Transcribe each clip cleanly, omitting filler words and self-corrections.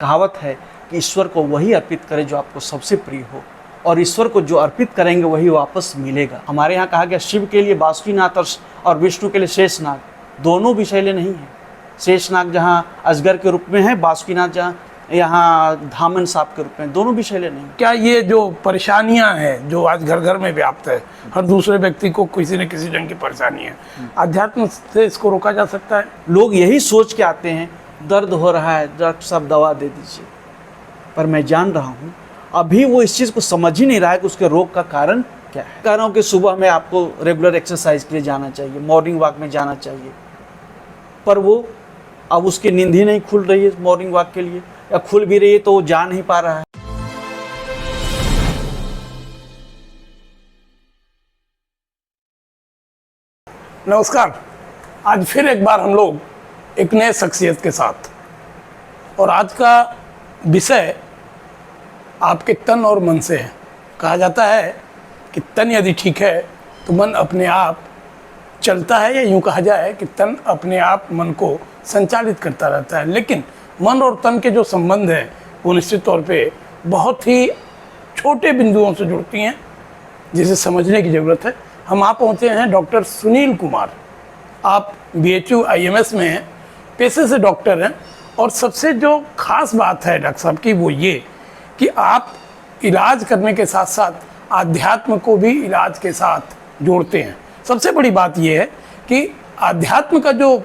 कहावत है कि ईश्वर को वही अर्पित करें जो आपको सबसे प्रिय हो, और ईश्वर को जो अर्पित करेंगे वही वापस मिलेगा। हमारे यहाँ कहा गया शिव के लिए बासुकीनाथ और विष्णु के लिए शेषनाग, दोनों विषैले नहीं हैं। शेषनाग जहाँ अजगर के रूप में है, बासुकीनाथ जहाँ यहाँ धामन सांप के रूप में, दोनों विषैले नहीं। क्या ये जो परेशानियां हैं जो आज घर घर में व्याप्त है, हर दूसरे व्यक्ति को किसी न किसी जंग की परेशानी है, अध्यात्म से इसको रोका जा सकता है? लोग यही सोच के आते हैं दर्द हो रहा है डॉक्टर साहब दवा दे दीजिए, पर मैं जान रहा हूँ अभी वो इस चीज़ को समझ ही नहीं रहा है कि उसके रोग का कारण क्या है। कह रहा हूँ कि सुबह में आपको रेगुलर एक्सरसाइज के लिए जाना चाहिए, मॉर्निंग वॉक में जाना चाहिए, पर वो अब उसकी नींद ही नहीं खुल रही है मॉर्निंग वॉक के लिए, या खुल भी रही है तो वो जा नहीं पा रहा है। नमस्कार, आज फिर एक बार हम लोग एक नए शख्सियत के साथ, और आज का विषय आपके तन और मन से है। कहा जाता है कि तन यदि ठीक है तो मन अपने आप चलता है, या यूँ कहा जाए कि तन अपने आप मन को संचालित करता रहता है। लेकिन मन और तन के जो संबंध हैं वो निश्चित तौर पे बहुत ही छोटे बिंदुओं से जुड़ती हैं, जिसे समझने की ज़रूरत है। हम आप पहुँचे हैं डॉक्टर सुनील कुमार। आप BHU IMS में हैं, पेशे से डॉक्टर हैं, और सबसे जो खास बात है डॉक्टर साहब की वो ये कि आप इलाज करने के साथ साथ आध्यात्म को भी इलाज के साथ जोड़ते हैं। सबसे बड़ी बात ये है कि आध्यात्म का जो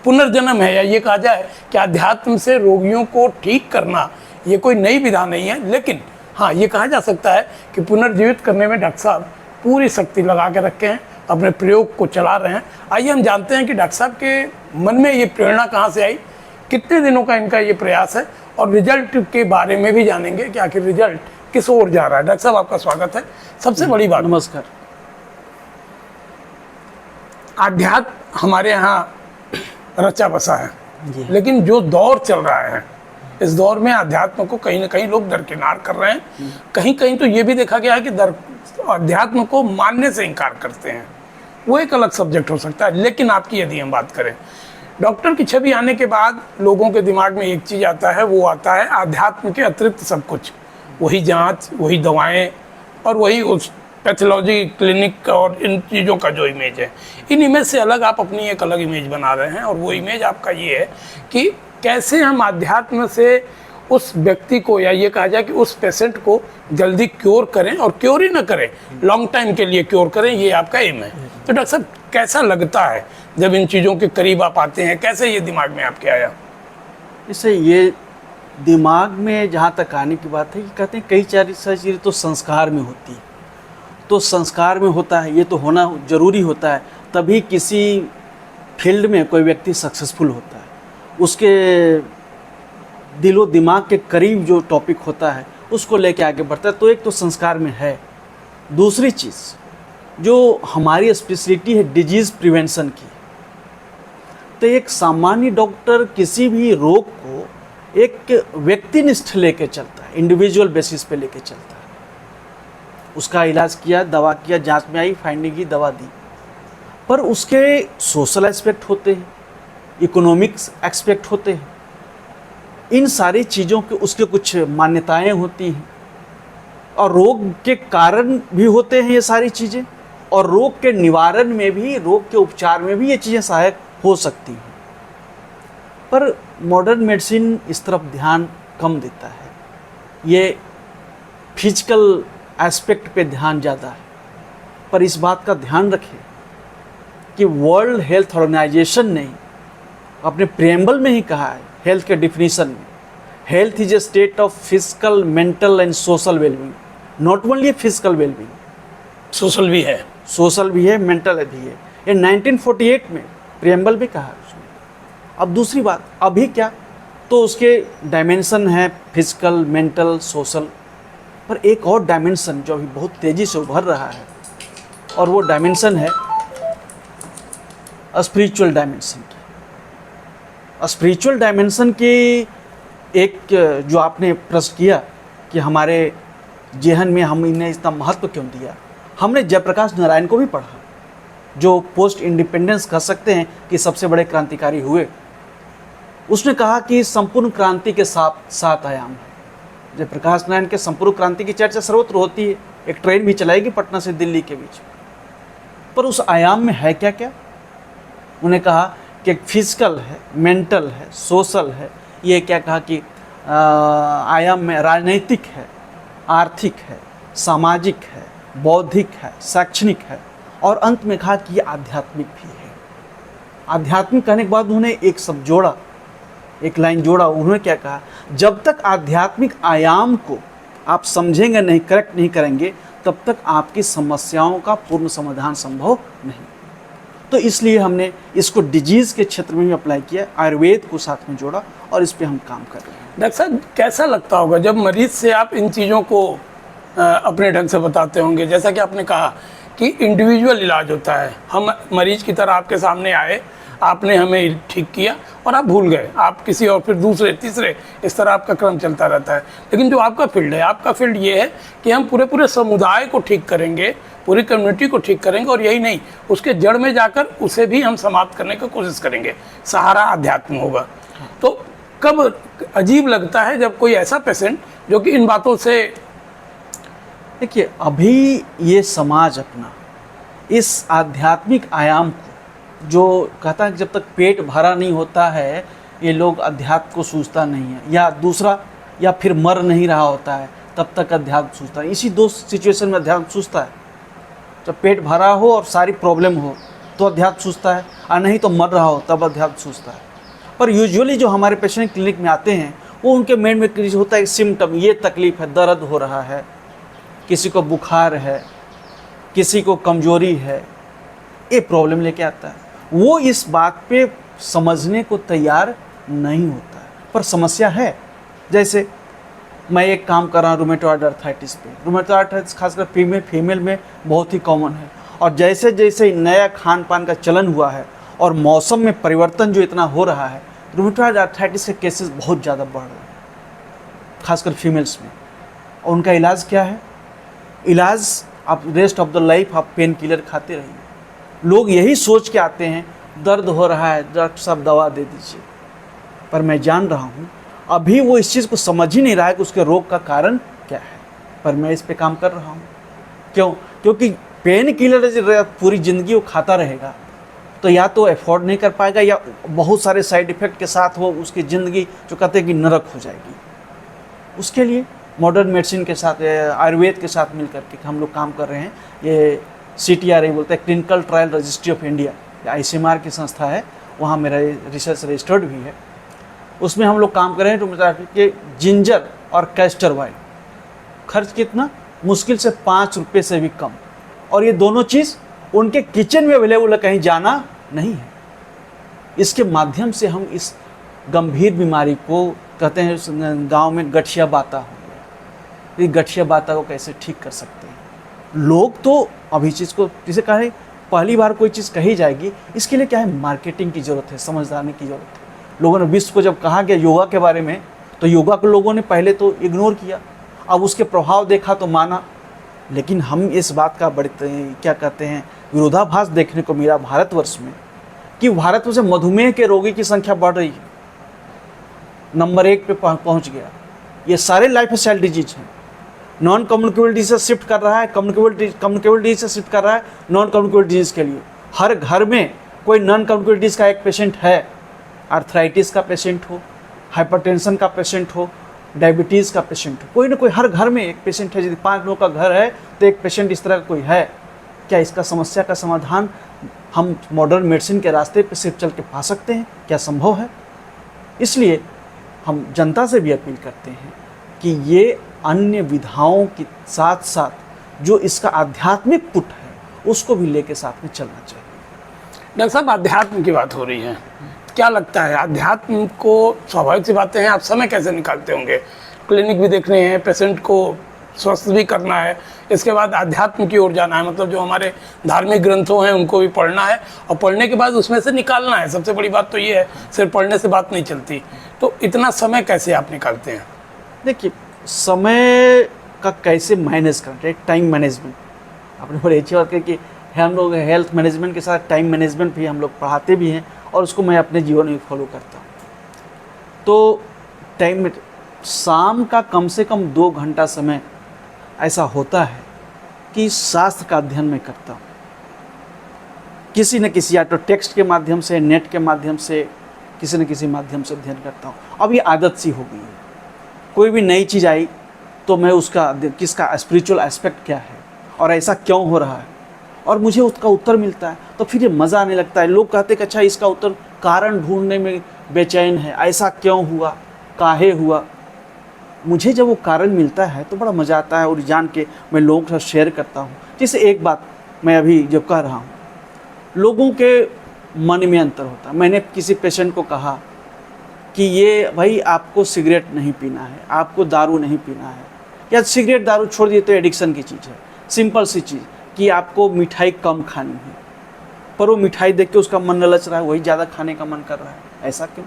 पुनर्जन्म है, या ये कहा जाए कि आध्यात्म से रोगियों को ठीक करना, ये कोई नई विधा नहीं है, लेकिन हाँ ये कहा जा सकता है कि पुनर्जीवित करने में डॉक्टर साहब पूरी शक्ति लगा के रखे हैं, अपने प्रयोग को चला रहे हैं। आइए हम जानते हैं कि डॉक्टर साहब के मन में ये प्रेरणा कहाँ से आई, कितने दिनों का इनका ये प्रयास है, और रिजल्ट के बारे में भी जानेंगे कि आखिर रिजल्ट किस ओर जा रहा है। डॉक्टर साहब आपका स्वागत है। सबसे बड़ी बात, नमस्कार। आध्यात्म हमारे यहाँ रचा बसा है, लेकिन जो दौर चल रहा है इस दौर में अध्यात्म को कहीं ना कहीं लोग दरकिनार कर रहे हैं। कहीं कहीं तो ये भी देखा गया है कि अध्यात्म को मानने से इनकार करते हैं। वो एक अलग सब्जेक्ट हो सकता है, लेकिन आपकी यदि हम बात करें, डॉक्टर की छवि आने के बाद लोगों के दिमाग में एक चीज़ आता है, वो आता है आध्यात्म के अतिरिक्त सब कुछ, वही जांच, वही दवाएं, और वही उस पैथोलॉजी क्लिनिक और इन चीज़ों का जो इमेज है, इन इमेज से अलग आप अपनी एक अलग इमेज बना रहे हैं। और वो इमेज आपका ये है कि कैसे हम आध्यात्म से उस व्यक्ति को, या ये कहा जाए कि उस पेशेंट को जल्दी क्योर करें, और क्योर ही ना करें, लॉन्ग टाइम के लिए क्योर करें, ये आपका एम है। तो डॉक्टर साहब कैसा लगता है जब इन चीज़ों के करीब आप आते हैं, कैसे ये दिमाग में आपके आया? इससे ये दिमाग में जहाँ तक आने की बात है कि कहते हैं कई सारी चीज़ें तो संस्कार में होती है, तो संस्कार में होता है, ये तो होना ज़रूरी होता है, तभी किसी फील्ड में कोई व्यक्ति सक्सेसफुल होता है। उसके दिलो दिमाग के करीब जो टॉपिक होता है उसको लेके आगे बढ़ता है। तो एक तो संस्कार में है। दूसरी चीज़ जो हमारी स्पेशलिटी है डिजीज़ प्रिवेंशन की, तो एक सामान्य डॉक्टर किसी भी रोग को एक व्यक्तिनिष्ठ लेके चलता है, इंडिविजुअल बेसिस पे लेके चलता है। उसका इलाज किया, दवा किया, जांच में आई, फाइंडिंग की, दवा दी, पर उसके सोशल एस्पेक्ट होते हैं, इकोनॉमिक्स एस्पेक्ट होते हैं, इन सारी चीज़ों के उसके कुछ मान्यताएं होती हैं, और रोग के कारण भी होते हैं ये सारी चीज़ें, और रोग के निवारण में भी, रोग के उपचार में भी ये चीज़ें सहायक हो सकती हैं। पर मॉडर्न मेडिसिन इस तरफ ध्यान कम देता है, ये फिजिकल एस्पेक्ट पे ध्यान ज़्यादा है। पर इस बात का ध्यान रखें कि वर्ल्ड हेल्थ ऑर्गेनाइजेशन ने अपने प्रेम्बल में ही कहा है, हेल्थ के डिफिनीशन में, health is a state of physical, mental and social wellbeing. Not only physical wellbeing, social भी है, सोशल भी है, मेंटल भी है। ये 1948 में प्रेम्बल भी कहा उसमें। अब दूसरी बात, अभी क्या, तो उसके डायमेंशन है फिजिकल, मेंटल, सोशल, पर एक और डायमेंशन जो अभी बहुत तेज़ी से उभर रहा है, और वो डायमेंशन है स्पिरिचुअल डायमेंशन की। स्पिरिचुअल डायमेंशन की एक जो आपने प्रश्न किया कि हमारे जेहन में हम इन्हें इतना महत्व क्यों दिया, हमने जयप्रकाश नारायण को भी पढ़ा, जो पोस्ट इंडिपेंडेंस कह सकते हैं कि सबसे बड़े क्रांतिकारी हुए। उसने कहा कि संपूर्ण क्रांति के सात आयाम है। जयप्रकाश नारायण के संपूर्ण क्रांति की चर्चा सर्वत्र होती है, एक ट्रेन भी चलाएगी पटना से दिल्ली के बीच, पर उस आयाम में है क्या क्या? उन्हें कहा कि फिजिकल है, मेंटल है, सोशल है, ये क्या कहा कि आयाम में राजनीतिक है, आर्थिक है, सामाजिक है, बौद्धिक है, शैक्षणिक है, और अंत में कहा कि ये आध्यात्मिक भी है। आध्यात्मिक कहने के बाद उन्होंने एक शब्द जोड़ा, एक लाइन जोड़ा। उन्होंने क्या कहा? जब तक आध्यात्मिक आयाम को आप समझेंगे नहीं, करेक्ट नहीं करेंगे, तब तक आपकी समस्याओं का पूर्ण समाधान संभव नहीं। तो इसलिए हमने इसको डिजीज़ के क्षेत्र में भी अप्लाई किया, आयुर्वेद को साथ में जोड़ा, और इस पे हम काम कर रहे हैं। डॉक्टर साहब, कैसा लगता होगा जब मरीज से आप इन चीज़ों को अपने ढंग से बताते होंगे? जैसा कि आपने कहा कि इंडिविजुअल इलाज होता है, हम मरीज की तरह आपके सामने आए, आपने हमें ठीक किया और आप भूल गए, आप किसी और फिर दूसरे तीसरे, इस तरह आपका क्रम चलता रहता है। लेकिन जो आपका फील्ड है, आपका फील्ड ये है कि हम पूरे समुदाय को ठीक करेंगे, पूरी कम्युनिटी को ठीक करेंगे, और यही नहीं, उसके जड़ में जाकर उसे भी हम समाप्त करने की कोशिश करेंगे। सहारा अध्यात्म होगा। तो कब अजीब लगता है जब कोई ऐसा पेशेंट जो कि इन बातों से, देखिए, अभी ये समाज अपना इस आध्यात्मिक आयाम को, जो कहता है कि जब तक पेट भरा नहीं होता है ये लोग अध्यात्म को सूझता नहीं है, या दूसरा, या फिर मर नहीं रहा होता है तब तक अध्यात्म सूझता है। इसी दो सिचुएशन में अध्यात्म सूझता है। जब पेट भरा हो और सारी प्रॉब्लम हो तो अध्यात्म सूझता है, और नहीं तो मर रहा हो तब अध्यात्म सूझता है। पर यूजुअली जो हमारे पेशेंट क्लिनिक में आते हैं वो उनके मेन में होता है सिम्टम, ये तकलीफ है, दर्द हो रहा है, किसी को बुखार है, किसी को कमजोरी है, ये प्रॉब्लम लेके आता है। वो इस बात पे समझने को तैयार नहीं होता है, पर समस्या है। जैसे मैं एक काम कर रहा हूँ रूमेटॉइड आर्थराइटिस पे। रूमेटॉइड आर्थराइटिस खासकर फीमेल में बहुत ही कॉमन है, और जैसे जैसे नया खान पान का चलन हुआ है और मौसम में परिवर्तन जो इतना हो रहा है, रूमेटॉइड आर्थराइटिस के केसेस बहुत ज़्यादा बढ़ रहे हैं, खासकर फीमेल्स में। और उनका इलाज क्या है? इलाज आप रेस्ट ऑफ द लाइफ आप पेन किलर खाते रहिए। लोग यही सोच के आते हैं दर्द हो रहा है, डॉक्टर साहब दवा दे दीजिए। पर मैं जान रहा हूँ अभी वो इस चीज़ को समझ ही नहीं रहा है कि उसके रोग का कारण क्या है, पर मैं इस पे काम कर रहा हूँ। क्यों? क्योंकि पेन किलर पूरी ज़िंदगी वो खाता रहेगा तो या तो अफोर्ड नहीं कर पाएगा, या बहुत सारे साइड इफ़ेक्ट के साथ वो उसकी ज़िंदगी जो कहते हैं कि नरक हो जाएगी। उसके लिए मॉडर्न मेडिसिन के साथ, आयुर्वेद के साथ मिल करके हम लोग काम कर रहे हैं। ये CTRI बोलते हैं, clinical trial registry of India, ICMR की संस्था है, वहाँ मेरा रिसर्च रजिस्टर्ड भी है। उसमें हम लोग काम कर रहे हैं रूमेटॉइड के जिंजर और कैस्टर ऑयल। खर्च कितना? मुश्किल से 5 रुपये से भी कम, और ये दोनों चीज़ उनके किचन में अवेलेबल है, कहीं जाना नहीं है। इसके माध्यम से हम इस गंभीर बीमारी को, कहते हैं गांव में गठिया बाता हो गया, ये गठिया बाता को कैसे ठीक कर सकते हैं। लोग तो अभी चीज़ को, जिसे कहें पहली बार कोई चीज़ कही जाएगी, इसके लिए क्या है, मार्केटिंग की ज़रूरत है, समझदारी की ज़रूरत है। लोगों ने विश्व को जब कहा गया योगा के बारे में, तो योगा को लोगों ने पहले तो इग्नोर किया, अब उसके प्रभाव देखा तो माना। लेकिन हम इस बात का बड़े क्या कहते हैं विरोधाभास देखने को मिला भारतवर्ष में, कि भारतवर्ष में मधुमेह के रोगी की संख्या बढ़ रही है, नंबर 1 पे पहुंच गया। ये सारे लाइफ स्टाइल डिजीज हैं। नॉन कम्युनिकेबल डिजीज से शिफ्ट कर रहा है, कम्युनिकेबल डिजीज से शिफ्ट कर रहा है नॉन कम्युनिकेबल डिजीज के लिए। हर घर में कोई नॉन कम्युनिकेबल डिजीज का एक पेशेंट है, आर्थराइटिस का पेशेंट हो, हाइपरटेंशन का पेशेंट हो, डायबिटीज़ का पेशेंट हो, कोई ना कोई हर घर में एक पेशेंट है। यदि 5 लोगों का घर है तो एक पेशेंट इस तरह का कोई है। क्या इसका समस्या का समाधान हम मॉडर्न मेडिसिन के रास्ते पर सिर्फ चल के पा सकते हैं? क्या संभव है? इसलिए हम जनता से भी अपील करते हैं कि ये अन्य विधाओं के साथ साथ जो इसका आध्यात्मिक पुट है उसको भी लेके साथ में चलना चाहिए। डॉक्टर साहब, अध्यात्म की बात हो रही है, क्या लगता है अध्यात्म को, स्वाभाविक सी बातें हैं, आप समय कैसे निकालते होंगे? क्लिनिक भी देखने हैं, पेशेंट को स्वस्थ भी करना है, इसके बाद अध्यात्म की ओर जाना है, मतलब जो हमारे धार्मिक ग्रंथों हैं उनको भी पढ़ना है, और पढ़ने के बाद उसमें से निकालना है। सबसे बड़ी बात तो ये है, सिर्फ पढ़ने से बात नहीं चलती। तो इतना समय कैसे आप निकालते हैं? देखिए, समय का कैसे मैनेज करते हैं, टाइम मैनेजमेंट। आपने बड़ी अच्छी बात कही कि हम लोग हेल्थ मैनेजमेंट के साथ टाइम मैनेजमेंट भी हम लोग पढ़ाते भी हैं, और उसको मैं अपने जीवन में फॉलो करता हूँ। तो टाइम में शाम का कम से कम 2 घंटा समय ऐसा होता है कि शास्त्र का अध्ययन मैं करता हूँ, किसी न किसी, या तो टेक्स्ट के माध्यम से, नेट के माध्यम से, किसी न किसी माध्यम से अध्ययन करता हूँ। अब ये आदत सी हो गई है, कोई भी नई चीज़ आई तो मैं उसका किसका स्पिरिचुअल एस्पेक्ट क्या है और ऐसा क्यों हो रहा है, और मुझे उसका उत्तर मिलता है तो फिर ये मज़ा आने लगता है। लोग कहते कि अच्छा इसका उत्तर, कारण ढूंढने में बेचैन है, ऐसा क्यों हुआ, काहे हुआ। मुझे जब वो कारण मिलता है तो बड़ा मज़ा आता है और जान के मैं लोगों के साथ शेयर करता हूँ। जैसे एक बात मैं अभी जब कह रहा हूँ, लोगों के मन में अंतर होता है। मैंने किसी पेशेंट को कहा कि ये भाई आपको सिगरेट नहीं पीना है, आपको दारू नहीं पीना है, या सिगरेट दारू छोड़ दिए तो एडिक्शन की चीज़ है, सिंपल सी चीज़ कि आपको मिठाई कम खानी है, पर वो मिठाई देख के उसका मन ललच रहा है, वही ज़्यादा खाने का मन कर रहा है। ऐसा क्यों?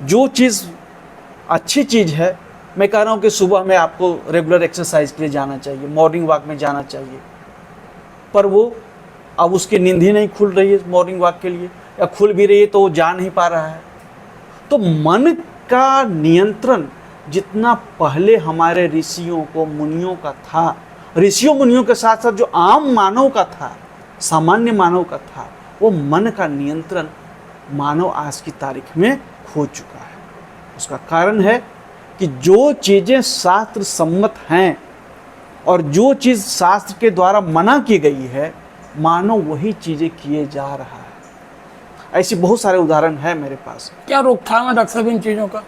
जो चीज़ अच्छी चीज़ है, मैं कह रहा हूँ कि सुबह में आपको रेगुलर एक्सरसाइज के लिए जाना चाहिए, मॉर्निंग वॉक में जाना चाहिए, पर वो अब उसकी नींद ही नहीं खुल रही है मॉर्निंग वॉक के लिए, या खुल भी रही है तो वो जा नहीं पा रहा है। तो मन का नियंत्रण जितना पहले हमारे ऋषियों को, मुनियों का था, ऋषियों मुनियों के साथ साथ जो आम मानव का था, सामान्य मानव का था, वो मन का नियंत्रण मानव आज की तारीख में खो चुका है। उसका कारण है कि जो चीज़ें शास्त्र सम्मत हैं और जो चीज़ शास्त्र के द्वारा मना की गई है, मानव वही चीज़ें किए जा रहा है। ऐसी बहुत सारे उदाहरण है मेरे पास। क्या रोकथाम है डॉक्टर साहब इन चीज़ों का?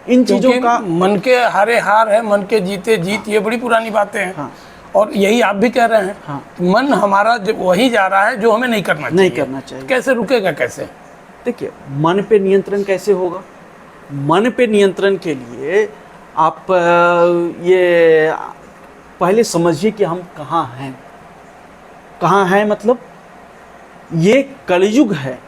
इन चीज़ों का मन के हारे हार है, मन के जीते जीत, ये बड़ी पुरानी बातें हैं। हाँ। और यही आप भी कह रहे हैं। हाँ। मन हमारा जब वही जा रहा है जो हमें नहीं करना चाहिए। नहीं करना चाहिए। कैसे रुकेगा कैसे? देखिए, मन पे नियंत्रण कैसे होगा? मन पे नियंत्रण के लिए आप ये पहले समझिए कि हम कहाँ हैं। कहाँ हैं मतलब ये कलयुग है।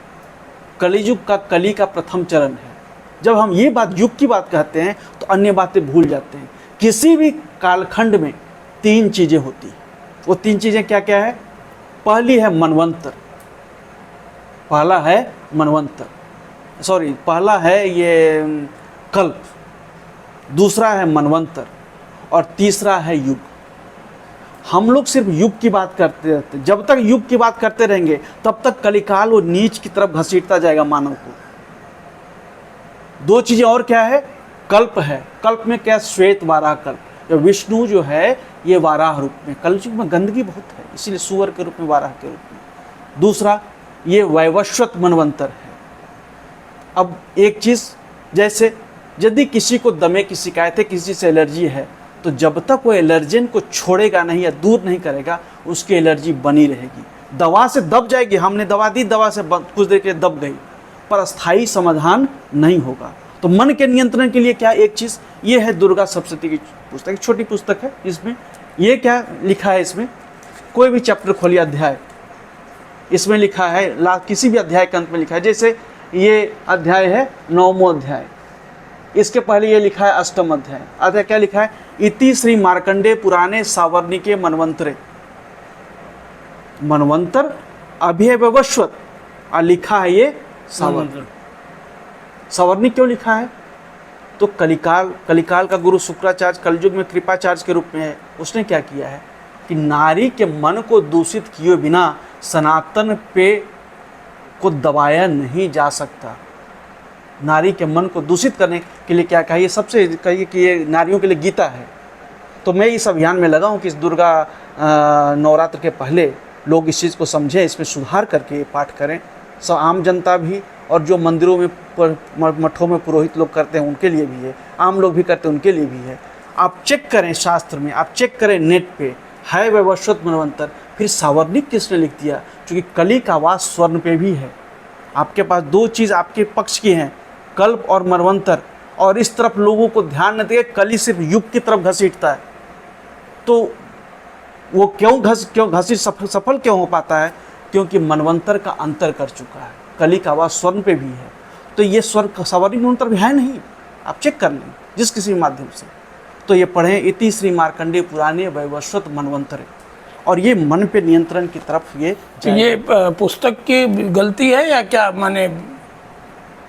कलयुग का, कली का प्रथम चरण है। जब हम ये बात, युग की बात कहते हैं तो अन्य बातें भूल जाते हैं। किसी भी कालखंड में 3 चीज़ें होती हैं। वो 3 चीज़ें क्या क्या है? पहली है मनवंतर, पहला है मनवंतर, पहला है ये कल्प, दूसरा है मनवंतर और तीसरा है युग। हम लोग सिर्फ युग की बात करते रहते हैं। जब तक युग की बात करते रहेंगे तब तक कलिकाल और नीच की तरफ घसीटता जाएगा मानव को। 2 चीज़ें और क्या है? कल्प है। कल्प में क्या? श्वेत वाराह कल्प। जो विष्णु जो है ये वाराह रूप में, कलयुग में गंदगी बहुत है इसीलिए सुअर के रूप में, वाराह के रूप में। दूसरा ये वैवस्वत मनवंतर है। अब एक चीज़, जैसे यदि किसी को दमे की शिकायत है, किसी से एलर्जी है, तो जब तक वो एलर्जेन को छोड़ेगा नहीं या दूर नहीं करेगा, उसकी एलर्जी बनी रहेगी। दवा से दब जाएगी, हमने दवा दी, दवा से कुछ देर के लिए दब गई, पर अस्थायी समाधान नहीं होगा। तो मन के नियंत्रण के लिए क्या? एक चीज़ ये है, दुर्गा सप्तशती की पुस्तक, एक छोटी पुस्तक है। इसमें ये क्या लिखा है? इसमें कोई भी चैप्टर खोलिए, अध्याय, इसमें लिखा है, किसी भी अध्याय के अंत में लिखा है। जैसे ये अध्याय है 9वां अध्याय, इसके पहले ये लिखा है 8वां अध्याय। अध्याय क्या लिखा है? इति श्री मार्कंडे पुराणे सावर्णिके मनवंतरे। मनवंतर अभ्यवस्वत और लिखा है ये सावर्णिक। सावर्णिक क्यों लिखा है? तो कलिकाल का गुरु शुक्राचार्य कलयुग में कृपाचार्य के रूप में है। उसने क्या किया है कि नारी के मन को दूषित किए बिना सनातन पे को दबाया नहीं जा सकता। नारी के मन को दूषित करने के लिए क्या कहिए? सबसे कहिए कि ये नारियों के लिए गीता है। तो मैं इस अभियान में लगा हूँ कि इस दुर्गा नवरात्र के पहले लोग इस चीज़ को समझें, इसमें सुधार करके पाठ करें। सब आम जनता भी, और जो मंदिरों में, मठों में पुरोहित लोग करते हैं उनके लिए भी है, आम लोग भी करते हैं उनके लिए भी है। आप चेक करें शास्त्र में, आप चेक करें नेट पे, है वैवस्वत मनवंतर। फिर सावर्णिक किसने लिख दिया? क्योंकि कली का वास स्वर्ण पे भी है। आपके पास 2 चीज़ आपके पक्ष की हैं, कल्प और मनवंतर, और इस तरफ लोगों को ध्यान न दें। कली सिर्फ युग की तरफ घसीटता है, तो वो क्यों घसीट सफल क्यों हो पाता है? क्योंकि मनवंतर का अंतर कर चुका है, कली का आवाज़ स्वर्ण पे भी है। तो ये स्वर्ण सावर्णिक मनवंतर भी है नहीं, आप चेक कर लें जिस किसी भी माध्यम से। तो ये पढ़ें, इति श्री मार्कंडेय पुराणे वैवस्वत मनवंतरे, और ये मन पे नियंत्रण की तरफ ये पुस्तक की गलती है या क्या? माने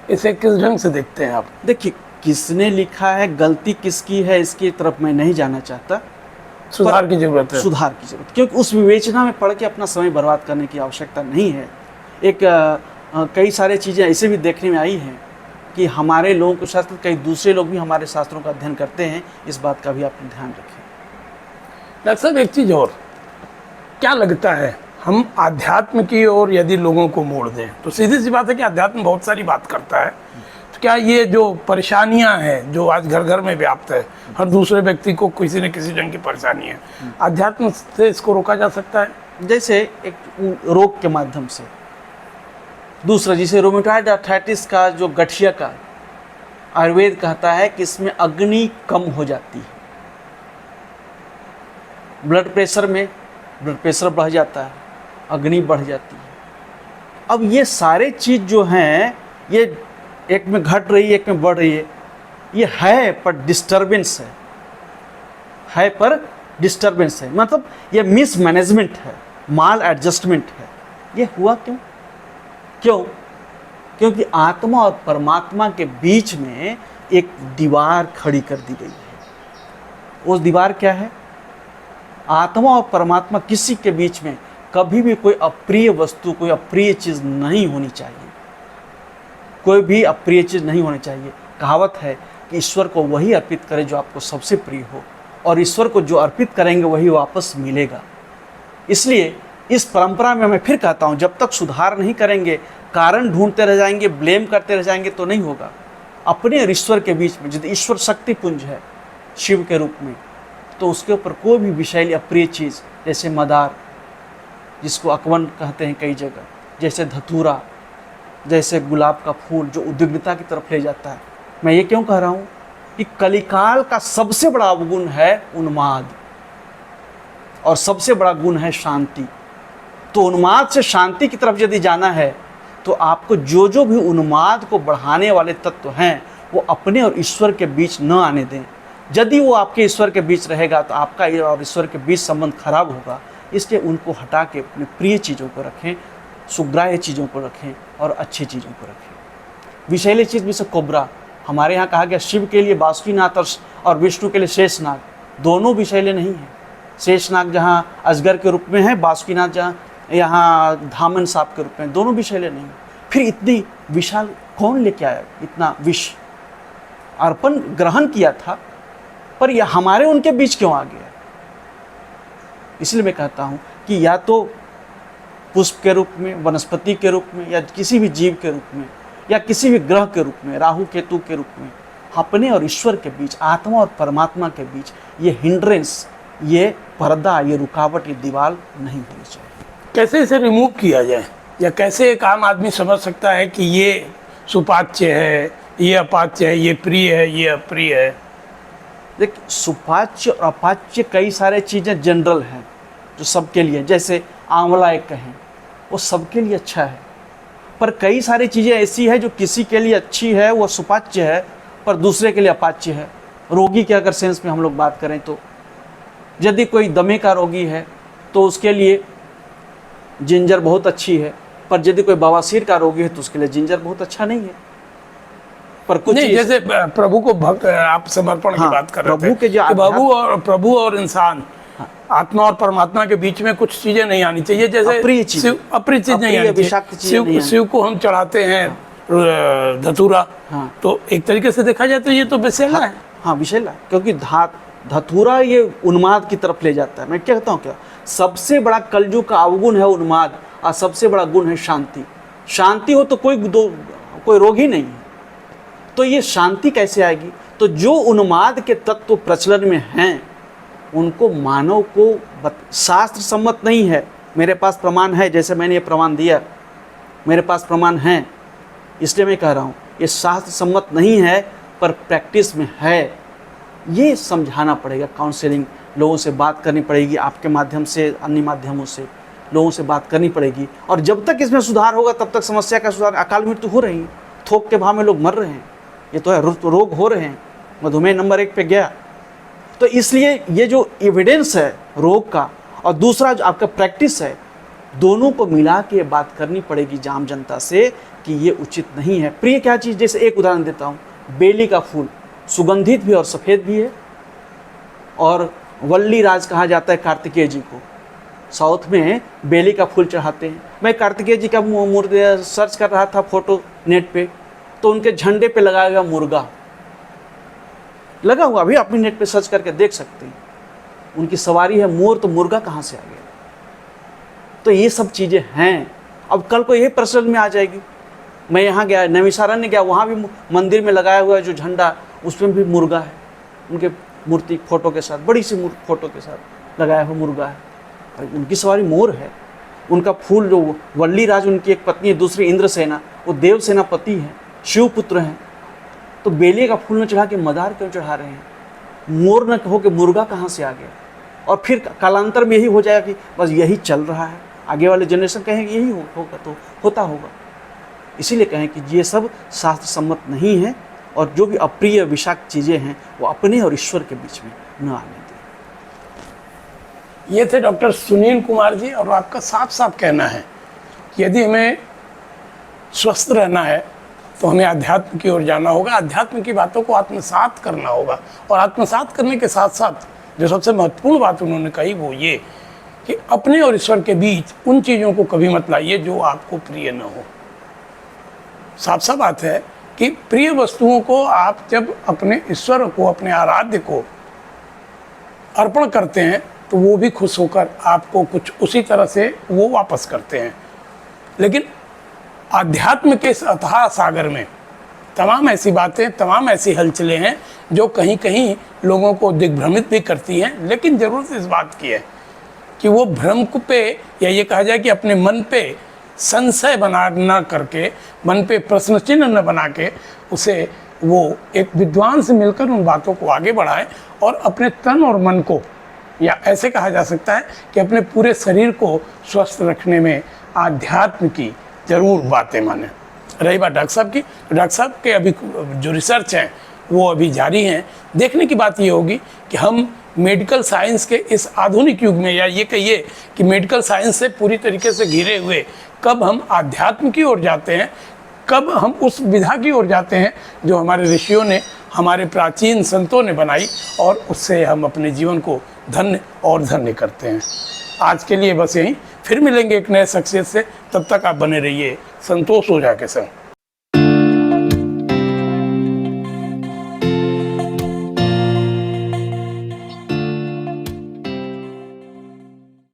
इसे किस ढंग से देखते हैं आप? देखिए, किसने लिखा है, गलती किसकी है, इसकी तरफ मैं नहीं जाना चाहता। सुधार की जरूरत है। सुधार की जरूरत, क्योंकि उस विवेचना में पढ़ के अपना समय बर्बाद करने की आवश्यकता नहीं है। एक कई सारे चीज़ें ऐसे भी देखने में आई हैं कि हमारे लोगों के शास्त्र, कई दूसरे लोग भी हमारे शास्त्रों का अध्ययन करते हैं। इस बात का भी आप ध्यान रखें। डॉक्टर साहब, एक चीज़ और, क्या लगता है, हम आध्यात्म की ओर यदि लोगों को मोड़ दें, तो सीधी सी बात है कि आध्यात्म बहुत सारी बात करता है, तो क्या ये जो परेशानियां हैं जो आज घर घर में व्याप्त है, हर दूसरे व्यक्ति को किसी न किसी ढंग की परेशानी है, आध्यात्म से इसको रोका जा सकता है? जैसे एक रोग के माध्यम से, दूसरा जिसे रोमेटॉइड आर्थराइटिस का जो गठिया का, आयुर्वेद कहता है कि इसमें अग्नि कम हो जाती है। ब्लड प्रेशर में ब्लड प्रेशर बढ़ जाता है, अग्नि बढ़ जाती है। अब ये सारे चीज़ जो हैं, ये एक में घट रही है, एक में बढ़ रही है। ये है पर डिस्टर्बेंस है पर डिस्टर्बेंस है, मतलब ये मिसमैनेजमेंट है, माल एडजस्टमेंट है। ये हुआ क्यों? क्योंकि आत्मा और परमात्मा के बीच में एक दीवार खड़ी कर दी गई है। उस दीवार क्या है? आत्मा और परमात्मा किसी के बीच में कभी भी कोई अप्रिय वस्तु, कोई अप्रिय चीज़ नहीं होनी चाहिए। कोई भी अप्रिय चीज़ नहीं होनी चाहिए। कहावत है कि ईश्वर को वही अर्पित करें जो आपको सबसे प्रिय हो, और ईश्वर को जो अर्पित करेंगे वही वापस मिलेगा। इसलिए इस परंपरा में मैं फिर कहता हूँ, जब तक सुधार नहीं करेंगे, कारण ढूंढते रह जाएंगे, ब्लेम करते रह जाएंगे, तो नहीं होगा। अपने और ईश्वर के बीच में, यदि ईश्वर शक्ति पुंज है शिव के रूप में, तो उसके ऊपर कोई भी विषैली अप्रिय चीज़, जैसे मदार, जिसको अकवन कहते हैं कई जगह, जैसे धतूरा, जैसे गुलाब का फूल जो उद्विग्नता की तरफ ले जाता है। मैं ये क्यों कह रहा हूँ कि कलिकाल का सबसे बड़ा अवगुण है उन्माद, और सबसे बड़ा गुण है शांति। तो उन्माद से शांति की तरफ यदि जाना है, तो आपको जो जो भी उन्माद को बढ़ाने वाले तत्व हैं, वो अपने और ईश्वर के बीच न आने दें। यदि वो आपके ईश्वर के बीच रहेगा, तो आपका और ईश्वर के बीच संबंध खराब होगा। इसलिए उनको हटा के अपने प्रिय चीज़ों को रखें, सुग्राह्य चीज़ों को रखें और अच्छी चीज़ों को रखें। विषैली चीज़ में से कोबरा, हमारे यहाँ कहा गया शिव के लिए बासुकीनाथ और विष्णु के लिए शेषनाग, दोनों विषैले नहीं हैं। शेषनाग जहाँ अजगर के रूप में है, बासुकीनाथ जहाँ यहाँ धामन सांप के रूप में, दोनों विषैले नहीं। फिर इतनी विशाल कौन लेके आया? इतना विष अर्पण ग्रहण किया था, पर यह हमारे उनके बीच क्यों आ गया? इसलिए मैं कहता हूँ कि या तो पुष्प के रूप में, वनस्पति के रूप में, या किसी भी जीव के रूप में, या किसी भी ग्रह के रूप में, राहु केतु के रूप में, अपने और ईश्वर के बीच, आत्मा और परमात्मा के बीच ये हिंड्रेंस, ये पर्दा, ये रुकावट, ये दीवार नहीं होनी चाहिए। कैसे इसे रिमूव किया जाए, या कैसे एक आम आदमी समझ सकता है कि ये सुपाच्य है, ये अपाच्य है, ये प्रिय है, ये अप्रिय है? देखिए, सुपाच्य और अपाच्य कई सारे चीज़ें जनरल हैं जो सबके लिए, जैसे आंवला एक कहें, वो सबके लिए अच्छा है, पर कई सारी चीज़ें ऐसी है जो किसी के लिए अच्छी है, वो सुपाच्य है, पर दूसरे के लिए अपाच्य है। रोगी के अगर सेंस में हम लोग बात करें, तो यदि कोई दमे का रोगी है तो उसके लिए जिंजर बहुत अच्छी है, पर यदि कोई बवासीर का रोगी है तो उसके लिए जिंजर बहुत अच्छा नहीं है। पर कुछ नहीं, जैसे प्रभु को भक्त, आप समर्पण की बात कर रहे थे, कि प्रभु और इंसान, आत्मा और परमात्मा के बीच में कुछ चीजें नहीं आनी चाहिए, जैसे अप्रिय चीज नहीं आनी चाहिए। शिव को हम चढ़ाते हैं धतूरा, तो एक तरीके से देखा जाए तो ये तो विषैला है। हाँ, विषैला, क्योंकि धतूरा ये उन्माद की तरफ ले जाता है। मैं क्या कहता हूँ, क्या सबसे बड़ा कलयुग का अवगुण है उन्माद, और सबसे बड़ा गुण है शांति। शांति हो तो कोई रोग ही नहीं है। तो ये शांति कैसे आएगी? तो जो उन्माद के तत्व प्रचलन में हैं, उनको मानव को शास्त्र सम्मत नहीं है। मेरे पास प्रमाण है, जैसे मैंने ये प्रमाण दिया, मेरे पास प्रमाण हैं, इसलिए मैं कह रहा हूँ ये शास्त्र सम्मत नहीं है, पर प्रैक्टिस में है। ये समझाना पड़ेगा, काउंसलिंग, लोगों से बात करनी पड़ेगी, आपके माध्यम से, अन्य माध्यमों से लोगों से बात करनी पड़ेगी। और जब तक इसमें सुधार होगा, तब तक समस्या का सुधार। अकाल मृत्यु हो रही है, थोक के भाव में लोग मर रहे हैं, ये तो है, रोग हो रहे हैं, मधुमेह नंबर 1 पे गया। तो इसलिए ये जो एविडेंस है रोग का, और दूसरा जो आपका प्रैक्टिस है, दोनों को मिला के बात करनी पड़ेगी आम जनता से कि ये उचित नहीं है। प्रिय क्या चीज़, जैसे एक उदाहरण देता हूँ, बेली का फूल सुगंधित भी और सफ़ेद भी है, और वल्ली राज कहा जाता है कार्तिकेय जी को। साउथ में बेली का फूल चढ़ाते हैं। मैं कार्तिकेय जी का मूर्ति सर्च कर रहा था फोटो नेट पे, तो उनके झंडे पे लगाया हुआ मुर्गा लगा हुआ, अभी आप नेट पे सर्च करके देख सकते हैं। उनकी सवारी है मोर, तो मुर्गा कहाँ से आ गया? तो ये सब चीज़ें हैं। अब कल को ये प्रश्न में आ जाएगी, मैं यहाँ गया, नैमिषारण्य गया, वहाँ भी मंदिर में लगाया हुआ है जो झंडा, उसमें भी मुर्गा है, उनके मूर्ति फोटो के साथ, बड़ी सी फोटो के साथ लगाया हुआ मुर्गा है। उनकी सवारी मोर है। उनका फूल जो वल्ली राज, उनकी एक पत्नी है, दूसरी इंद्रसेना, वो देव सेनापति हैं, शिवपुत्र हैं। तो बेले का फूल न चढ़ा के मदार क्यों चढ़ा रहे हैं? मोर न हो के मुर्गा कहाँ से आ गया? और फिर कालांतर में यही हो जाएगा कि बस यही चल रहा है, आगे वाले जनरेशन कहेंगे यही होगा, तो होता होगा। इसीलिए कहें कि ये सब शास्त्र सम्मत नहीं है, और जो भी अप्रिय विषाक्त चीज़ें हैं वो अपने और ईश्वर के बीच में न आने दें। ये थे डॉक्टर सुनील कुमार जी, और आपका साफ साफ कहना है कि यदि हमें स्वस्थ रहना है तो हमें अध्यात्म की ओर जाना होगा, अध्यात्म की बातों को आत्मसात करना होगा। और आत्मसात करने के साथ साथ जो सबसे महत्वपूर्ण बात उन्होंने कही वो ये कि अपने और ईश्वर के बीच उन चीज़ों को कभी मत लाइए जो आपको प्रिय न हो। साफ साफ बात है कि प्रिय वस्तुओं को आप जब अपने ईश्वर को, अपने आराध्य को अर्पण करते हैं तो वो भी खुश होकर आपको कुछ उसी तरह से वो वापस करते हैं। लेकिन आध्यात्म के इस अथाह सागर में तमाम ऐसी बातें, तमाम ऐसी हलचलें हैं जो कहीं कहीं लोगों को दिग्भ्रमित भी करती हैं। लेकिन ज़रूरत इस बात की है कि वो भ्रम पे, या ये कहा जाए कि अपने मन पे संशय बना न करके, मन पे प्रश्न चिन्ह न बना के, उसे वो एक विद्वान से मिलकर उन बातों को आगे बढ़ाएं और अपने तन और मन को, या ऐसे कहा जा सकता है कि अपने पूरे शरीर को स्वस्थ रखने में आध्यात्म की ज़रूर बातें मानें। रही बात डॉक्टर साहब की, तो डॉक्टर साहब के अभी जो रिसर्च हैं वो अभी जारी हैं। देखने की बात ये होगी कि हम मेडिकल साइंस के इस आधुनिक युग में, या ये कहिए कि मेडिकल साइंस से पूरी तरीके से घिरे हुए, कब हम आध्यात्म की ओर जाते हैं, कब हम उस विधा की ओर जाते हैं जो हमारे ऋषियों ने, हमारे प्राचीन संतों ने बनाई, और उससे हम अपने जीवन को धन्य और धन्य करते हैं। आज के लिए बस यहीं, फिर मिलेंगे एक नए शख्सियत से। तब तक आप बने रहिए संतोष ओझा के संग।